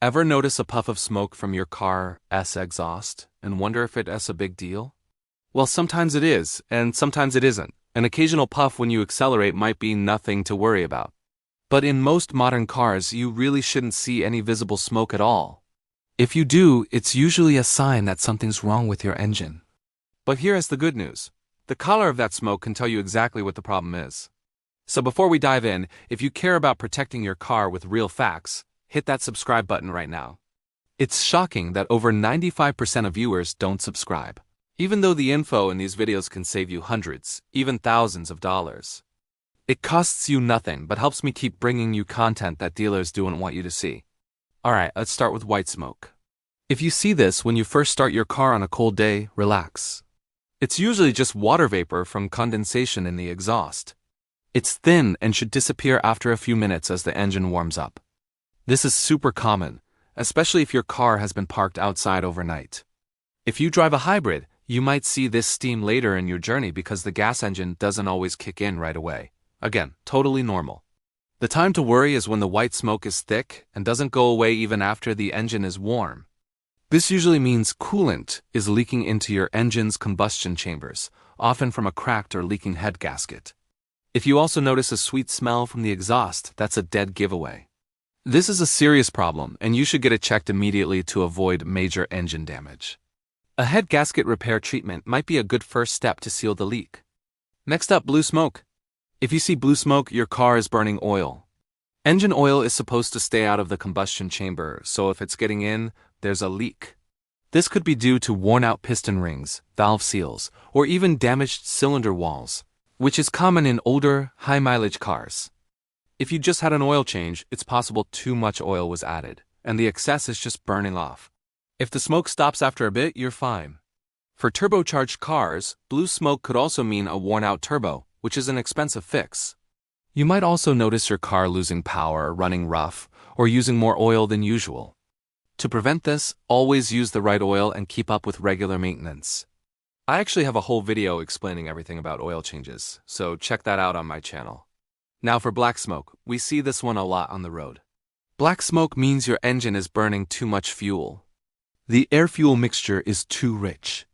Ever notice a puff of smoke from your car's exhaust and wonder if it's a big deal? Well, sometimes it is, and sometimes it isn't. An occasional puff when you accelerate might be nothing to worry about. But in most modern cars, you really shouldn't see any visible smoke at all. If you do, it's usually a sign that something's wrong with your engine. But here is the good news. The color of that smoke can tell you exactly what the problem is. So before we dive in, if you care about protecting your car with real facts, hit that subscribe button right now. It's shocking that over 95% of viewers don't subscribe, even though the info in these videos can save you hundreds, even thousands of dollars. It costs you nothing but helps me keep bringing you content that dealers don't want you to see. Alright, let's start with white smoke. If you see this when you first start your car on a cold day, relax. It's usually just water vapor from condensation in the exhaust. It's thin and should disappear after a few minutes as the engine warms up. This is super common, especially if your car has been parked outside overnight. If you drive a hybrid, you might see this steam later in your journey because the gas engine doesn't always kick in right away. Again, totally normal. The time to worry is when the white smoke is thick and doesn't go away even after the engine is warm. This usually means coolant is leaking into your engine's combustion chambers, often from a cracked or leaking head gasket. If you also notice a sweet smell from the exhaust, that's a dead giveaway. This is a serious problem, and you should get it checked immediately to avoid major engine damage. A head gasket repair treatment might be a good first step to seal the leak. Next up, blue smoke. If you see blue smoke, your car is burning oil. Engine oil is supposed to stay out of the combustion chamber, so if it's getting in, there's a leak. This could be due to worn-out piston rings, valve seals, or even damaged cylinder walls, which is common in older, high-mileage cars. If you just had an oil change, it's possible too much oil was added, and the excess is just burning off. If the smoke stops after a bit, you're fine. For turbocharged cars, blue smoke could also mean a worn-out turbo, which is an expensive fix. You might also notice your car losing power, running rough, or using more oil than usual. To prevent this, always use the right oil and keep up with regular maintenance. I actually have a whole video explaining everything about oil changes, so check that out on my channel. Now for black smoke, we see this one a lot on the road. Black smoke means your engine is burning too much fuel. The air-fuel mixture is too rich.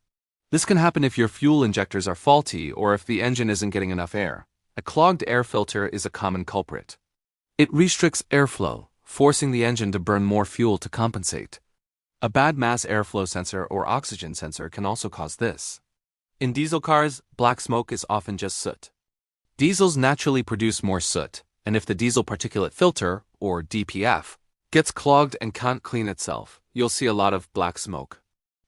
This can happen if your fuel injectors are faulty or if the engine isn't getting enough air. A clogged air filter is a common culprit. It restricts airflow, forcing the engine to burn more fuel to compensate. A bad mass airflow sensor or oxygen sensor can also cause this. In diesel cars, black smoke is often just soot. Diesels naturally produce more soot, and if the diesel particulate filter, or DPF, gets clogged and can't clean itself, you'll see a lot of black smoke.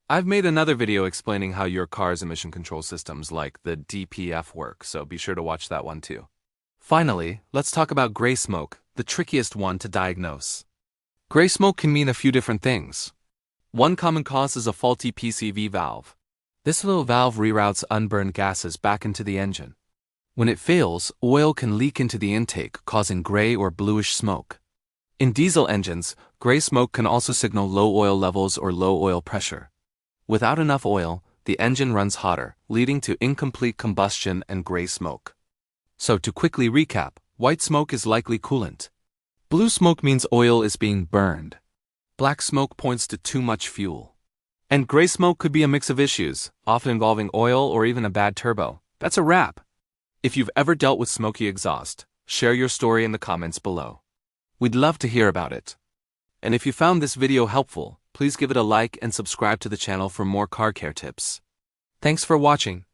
I've made another video explaining how your car's emission control systems like the DPF work, so be sure to watch that one too. Finally, let's talk about gray smoke, the trickiest one to diagnose. Gray smoke can mean a few different things. One common cause is a faulty PCV valve. This little valve reroutes unburned gases back into the engine. When it fails, oil can leak into the intake, causing gray or bluish smoke. In diesel engines, gray smoke can also signal low oil levels or low oil pressure. Without enough oil, the engine runs hotter, leading to incomplete combustion and gray smoke. So to quickly recap, white smoke is likely coolant. Blue smoke means oil is being burned. Black smoke points to too much fuel. And gray smoke could be a mix of issues, often involving oil or even a bad turbo. That's a wrap. If you've ever dealt with smoky exhaust, share your story in the comments below. We'd love to hear about it. And if you found this video helpful, please give it a like and subscribe to the channel for more car care tips. Thanks for watching.